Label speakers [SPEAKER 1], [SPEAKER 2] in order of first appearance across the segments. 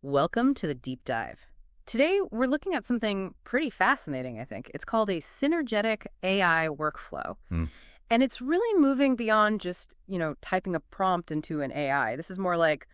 [SPEAKER 1] Welcome to the deep dive. Today, we're looking at something pretty fascinating, I think. It's called a synergetic AI workflow.
[SPEAKER 2] Hmm.
[SPEAKER 1] And it's really moving beyond just, typing a prompt into an AI. This is more like,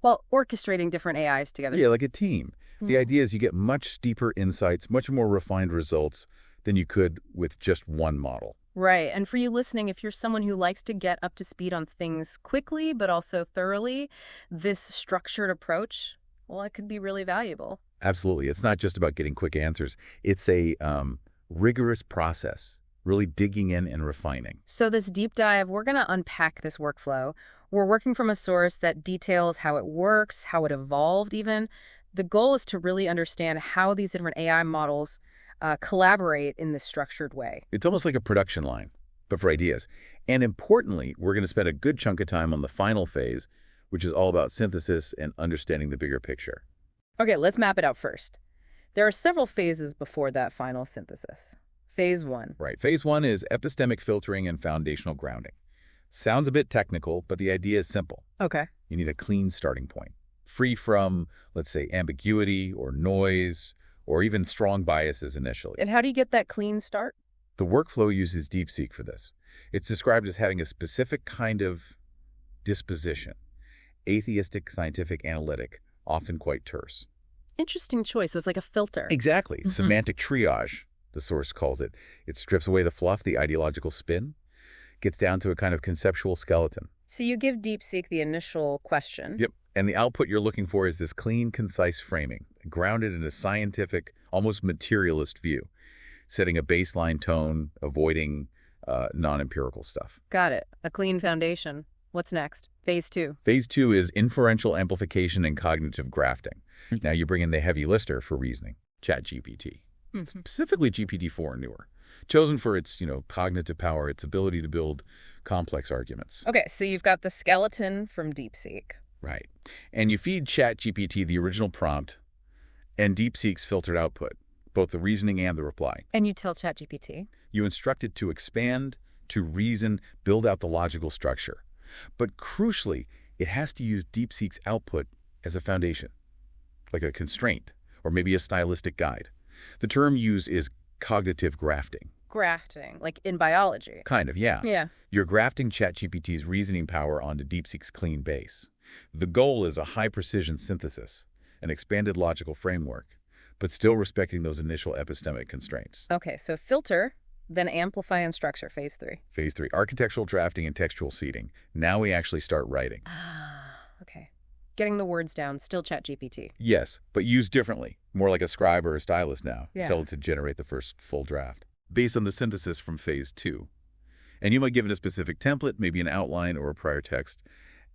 [SPEAKER 1] well, orchestrating different AIs together.
[SPEAKER 2] Yeah, like a team. The idea is you get much deeper insights, much more refined results than you could with just one model.
[SPEAKER 1] Right. And for you listening, if you're someone who likes to get up to speed on things quickly, but also thoroughly, this structured approach, well, it could be really valuable.
[SPEAKER 2] Absolutely. It's not just about getting quick answers. It's a rigorous process, really digging in and refining.
[SPEAKER 1] So this deep dive, we're going to unpack this workflow. We're working from a source that details how it works, how it evolved even. The goal is to really understand how these different AI models collaborate in this structured way.
[SPEAKER 2] It's almost like a production line, but for ideas. And importantly, we're going to spend a good chunk of time on the final phase, which is all about synthesis and understanding the bigger picture.
[SPEAKER 1] Okay, let's map it out first. There are several phases before that final synthesis. Phase 1.
[SPEAKER 2] Right. Phase one is epistemic filtering and foundational grounding. Sounds a bit technical, but the idea is simple.
[SPEAKER 1] Okay.
[SPEAKER 2] You need a clean starting point, free from, let's say, ambiguity or noise or even strong biases initially.
[SPEAKER 1] And how do you get that clean start?
[SPEAKER 2] The workflow uses DeepSeek for this. It's described as having a specific kind of disposition, atheistic scientific analytic, often quite terse.
[SPEAKER 1] Interesting choice. So it's like a filter.
[SPEAKER 2] Exactly. Semantic triage, the source calls it. It strips away the fluff, the ideological spin, gets down to a kind of conceptual skeleton.
[SPEAKER 1] So you give DeepSeek the initial question.
[SPEAKER 2] Yep. And the output you're looking for is this clean, concise framing, grounded in a scientific, almost materialist view, setting a baseline tone, avoiding non-empirical stuff.
[SPEAKER 1] Got it. A clean foundation. What's next? Phase 2.
[SPEAKER 2] Phase two is inferential amplification and cognitive grafting. Now you bring in the heavy lister for reasoning, ChatGPT, specifically GPT-4 and newer, chosen for its, cognitive power, its ability to build complex arguments.
[SPEAKER 1] Okay, so you've got the skeleton from DeepSeek.
[SPEAKER 2] Right. And you feed ChatGPT the original prompt and DeepSeek's filtered output, both the reasoning and the reply.
[SPEAKER 1] And you tell ChatGPT.
[SPEAKER 2] You instruct it to expand, to reason, build out the logical structure. But crucially, it has to use DeepSeek's output as a foundation, like a constraint, or maybe a stylistic guide. The term used is cognitive grafting.
[SPEAKER 1] Grafting, like in biology.
[SPEAKER 2] Kind of, yeah.
[SPEAKER 1] Yeah.
[SPEAKER 2] You're grafting ChatGPT's reasoning power onto DeepSeek's clean base. The goal is a high-precision synthesis, an expanded logical framework, but still respecting those initial epistemic constraints.
[SPEAKER 1] Okay, so filter, then amplify and structure, phase 3.
[SPEAKER 2] Phase 3, architectural drafting and textual seeding. Now we actually start writing.
[SPEAKER 1] Okay. Getting the words down, still ChatGPT.
[SPEAKER 2] Yes, but used differently, more like a scribe or a stylist now.
[SPEAKER 1] Yeah.
[SPEAKER 2] Tell it to generate the first full draft, based on the synthesis from phase 2. And you might give it a specific template, maybe an outline or a prior text,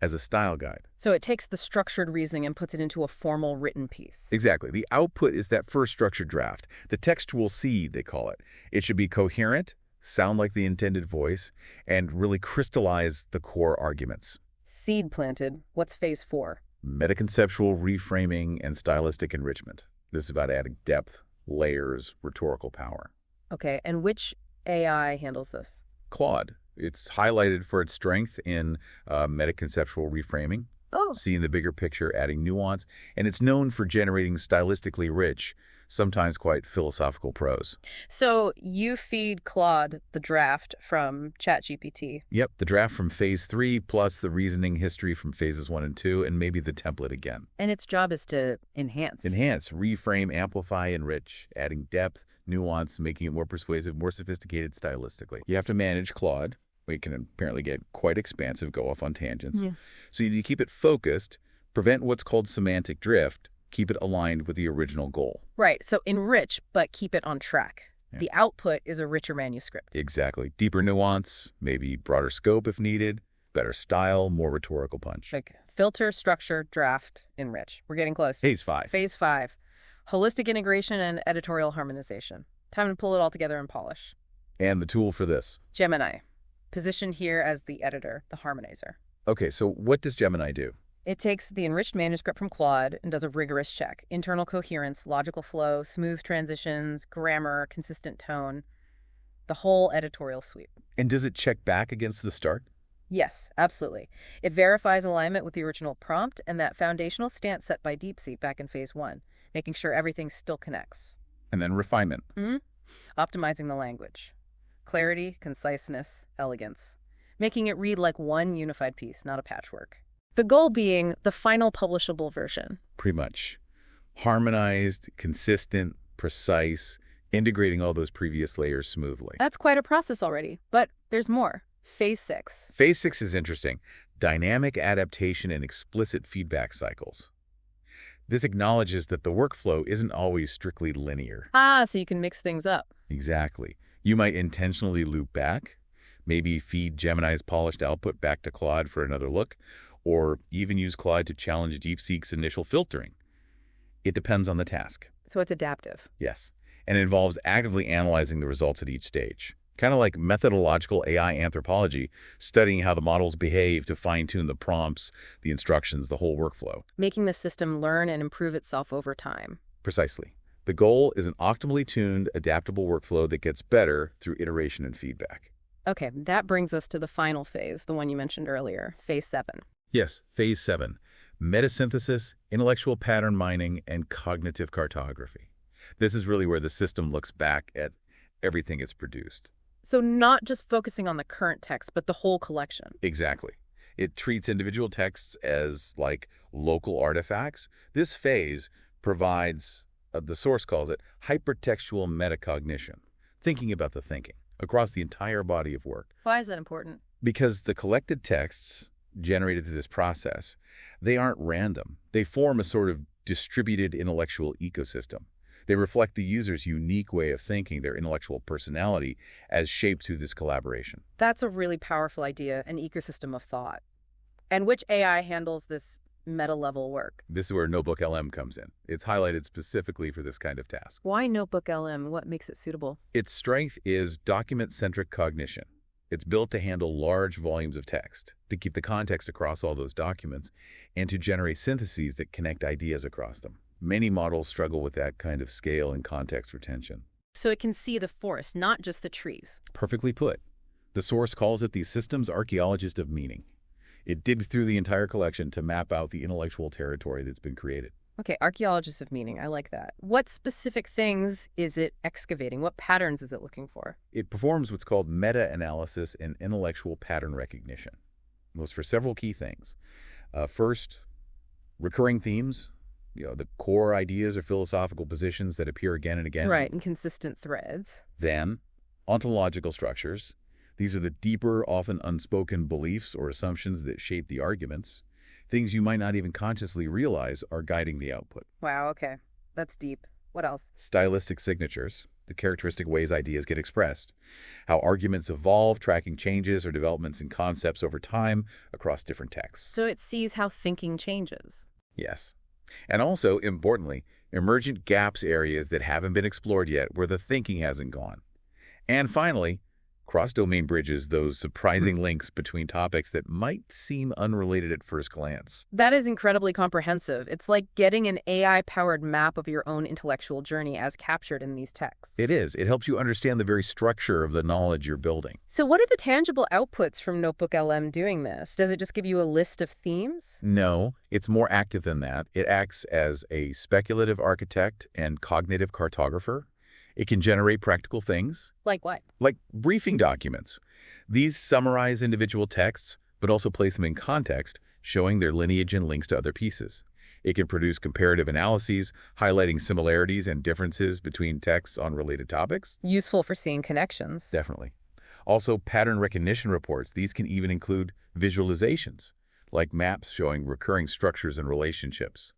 [SPEAKER 2] as a style guide.
[SPEAKER 1] So it takes the structured reasoning and puts it into a formal written piece.
[SPEAKER 2] Exactly. The output is that first structured draft, the textual seed, they call it. It should be coherent, sound like the intended voice, and really crystallize the core arguments.
[SPEAKER 1] Seed planted. What's phase 4?
[SPEAKER 2] Metaconceptual reframing and stylistic enrichment. This is about adding depth, layers, rhetorical power.
[SPEAKER 1] Okay, and which AI handles this?
[SPEAKER 2] Claude. It's highlighted for its strength in metaconceptual reframing, seeing the bigger picture, adding nuance, and it's known for generating stylistically rich, sometimes quite philosophical prose.
[SPEAKER 1] So you feed Claude the draft from ChatGPT.
[SPEAKER 2] Yep, the draft from phase 3 plus the reasoning history from phases 1 and 2, and maybe the template again.
[SPEAKER 1] And its job is to enhance.
[SPEAKER 2] Enhance, reframe, amplify, enrich, adding depth, nuance, making it more persuasive, more sophisticated stylistically. You have to manage Claude. It can apparently get quite expansive, go off on tangents.
[SPEAKER 1] Yeah.
[SPEAKER 2] So you need to keep it focused, prevent what's called semantic drift, keep it aligned with the original goal.
[SPEAKER 1] Right, so enrich, but keep it on track.
[SPEAKER 2] Yeah.
[SPEAKER 1] The output is a richer manuscript.
[SPEAKER 2] Exactly. Deeper nuance, maybe broader scope if needed, better style, more rhetorical punch.
[SPEAKER 1] Like filter, structure, draft, enrich. We're getting close.
[SPEAKER 2] Phase 5.
[SPEAKER 1] Phase 5, holistic integration and editorial harmonization. Time to pull it all together and polish.
[SPEAKER 2] And the tool for this.
[SPEAKER 1] Gemini, positioned here as the editor, the harmonizer.
[SPEAKER 2] Okay, so what does Gemini do?
[SPEAKER 1] It takes the enriched manuscript from Claude and does a rigorous check. Internal coherence, logical flow, smooth transitions, grammar, consistent tone. The whole editorial sweep.
[SPEAKER 2] And does it check back against the start?
[SPEAKER 1] Yes, absolutely. It verifies alignment with the original prompt and that foundational stance set by DeepSeek back in phase one, making sure everything still connects.
[SPEAKER 2] And then refinement.
[SPEAKER 1] Hmm. Optimizing the language. Clarity, conciseness, elegance. Making it read like one unified piece, not a patchwork. The goal being the final publishable version.
[SPEAKER 2] Pretty much. Harmonized, consistent, precise, integrating all those previous layers smoothly.
[SPEAKER 1] That's quite a process already, but there's more. Phase 6.
[SPEAKER 2] Phase 6 is interesting. Dynamic adaptation and explicit feedback cycles. This acknowledges that the workflow isn't always strictly linear.
[SPEAKER 1] Ah, so you can mix things up.
[SPEAKER 2] Exactly. You might intentionally loop back, maybe feed Gemini's polished output back to Claude for another look, or even use Claude to challenge DeepSeek's initial filtering. It depends on the task.
[SPEAKER 1] So it's adaptive.
[SPEAKER 2] Yes, and involves actively analyzing the results at each stage. Kind of like methodological AI anthropology, studying how the models behave to fine-tune the prompts, the instructions, the whole workflow.
[SPEAKER 1] Making the system learn and improve itself over time.
[SPEAKER 2] Precisely. The goal is an optimally tuned, adaptable workflow that gets better through iteration and feedback.
[SPEAKER 1] Okay, that brings us to the final phase, the one you mentioned earlier, phase 7.
[SPEAKER 2] Yes, phase 7. Metasynthesis, intellectual pattern mining, and cognitive cartography. This is really where the system looks back at everything it's produced.
[SPEAKER 1] So not just focusing on the current text, but the whole collection.
[SPEAKER 2] Exactly. It treats individual texts as, like, local artifacts. This phase provides, the source calls it, hypertextual metacognition, thinking about the thinking, across the entire body of work.
[SPEAKER 1] Why is that important?
[SPEAKER 2] Because the collected texts generated through this process, they aren't random. They form a sort of distributed intellectual ecosystem. They reflect the user's unique way of thinking, their intellectual personality, as shaped through this collaboration.
[SPEAKER 1] That's a really powerful idea, an ecosystem of thought. And which AI handles this meta-level work?
[SPEAKER 2] This is where NotebookLM comes in. It's highlighted specifically for this kind of task.
[SPEAKER 1] Why NotebookLM? What makes it suitable?
[SPEAKER 2] Its strength is document-centric cognition. It's built to handle large volumes of text, to keep the context across all those documents, and to generate syntheses that connect ideas across them. Many models struggle with that kind of scale and context retention.
[SPEAKER 1] So it can see the forest, not just the trees.
[SPEAKER 2] Perfectly put. The source calls it the system's archaeologist of meaning. It digs through the entire collection to map out the intellectual territory that's been created.
[SPEAKER 1] Okay, archaeologist of meaning, I like that. What specific things is it excavating? What patterns is it looking for?
[SPEAKER 2] It performs what's called meta-analysis and intellectual pattern recognition. Those for several key things. First, recurring themes. The core ideas or philosophical positions that appear again and again.
[SPEAKER 1] Right, and consistent threads.
[SPEAKER 2] Then, ontological structures. These are the deeper, often unspoken beliefs or assumptions that shape the arguments. Things you might not even consciously realize are guiding the output.
[SPEAKER 1] Wow, okay. That's deep. What else?
[SPEAKER 2] Stylistic signatures, the characteristic ways ideas get expressed. How arguments evolve, tracking changes or developments in concepts over time across different texts.
[SPEAKER 1] So it sees how thinking changes.
[SPEAKER 2] Yes. And also, importantly, emergent gaps, areas that haven't been explored yet, where the thinking hasn't gone. And finally, cross-domain bridges, those surprising links between topics that might seem unrelated at first glance.
[SPEAKER 1] That is incredibly comprehensive. It's like getting an AI-powered map of your own intellectual journey as captured in these texts.
[SPEAKER 2] It is. It helps you understand the very structure of the knowledge you're building.
[SPEAKER 1] So what are the tangible outputs from NotebookLM doing this? Does it just give you a list of themes?
[SPEAKER 2] No, it's more active than that. It acts as a speculative architect and cognitive cartographer. It can generate practical things.
[SPEAKER 1] Like what?
[SPEAKER 2] Like briefing documents. These summarize individual texts, but also place them in context, showing their lineage and links to other pieces. It can produce comparative analyses, highlighting similarities and differences between texts on related topics.
[SPEAKER 1] Useful for seeing connections.
[SPEAKER 2] Definitely. Also, pattern recognition reports. These can even include visualizations, like maps showing recurring structures and relationships.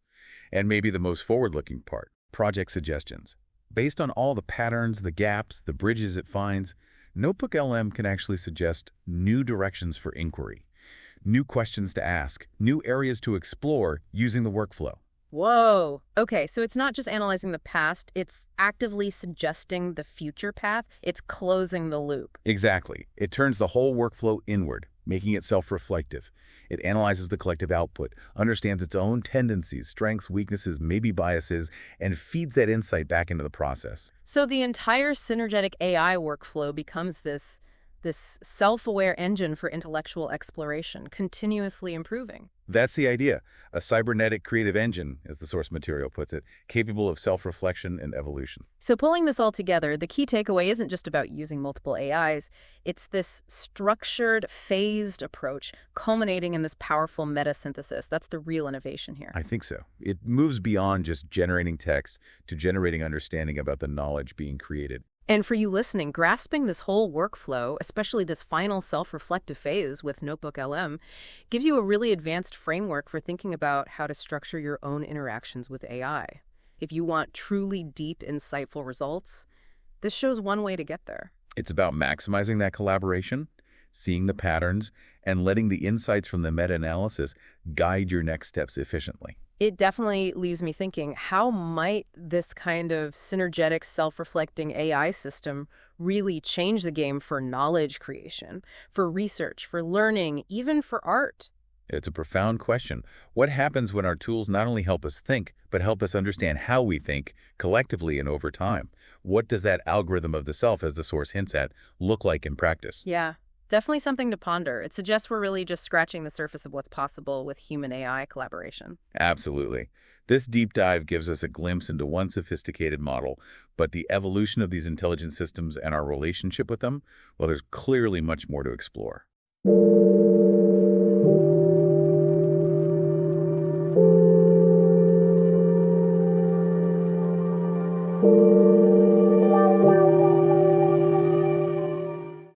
[SPEAKER 2] And maybe the most forward-looking part, project suggestions. Based on all the patterns, the gaps, the bridges it finds, NotebookLM can actually suggest new directions for inquiry, new questions to ask, new areas to explore using the workflow.
[SPEAKER 1] Whoa. Okay, so it's not just analyzing the past, it's actively suggesting the future path. It's closing the loop.
[SPEAKER 2] Exactly. It turns the whole workflow inward, making it self-reflective. It analyzes the collective output, understands its own tendencies, strengths, weaknesses, maybe biases, and feeds that insight back into the process.
[SPEAKER 1] So the entire synergetic AI workflow becomes this this self-aware engine for intellectual exploration, continuously improving.
[SPEAKER 2] That's the idea. A cybernetic creative engine, as the source material puts it, capable of self-reflection and evolution.
[SPEAKER 1] So pulling this all together, the key takeaway isn't just about using multiple AIs. It's this structured, phased approach culminating in this powerful meta-synthesis. That's the real innovation here.
[SPEAKER 2] I think so. It moves beyond just generating text to generating understanding about the knowledge being created.
[SPEAKER 1] And for you listening, grasping this whole workflow, especially this final self-reflective phase with Notebook LM, gives you a really advanced framework for thinking about how to structure your own interactions with AI. If you want truly deep, insightful results, this shows one way to get there.
[SPEAKER 2] It's about maximizing that collaboration, seeing the patterns, and letting the insights from the meta-analysis guide your next steps efficiently.
[SPEAKER 1] It definitely leaves me thinking, how might this kind of synergetic, self-reflecting AI system really change the game for knowledge creation, for research, for learning, even for art?
[SPEAKER 2] It's a profound question. What happens when our tools not only help us think, but help us understand how we think collectively and over time? What does that algorithm of the self, as the source hints at, look like in practice?
[SPEAKER 1] Yeah, definitely something to ponder. It suggests we're really just scratching the surface of what's possible with human AI collaboration.
[SPEAKER 2] Absolutely. This deep dive gives us a glimpse into one sophisticated model, but the evolution of these intelligent systems and our relationship with them, well, there's clearly much more to explore.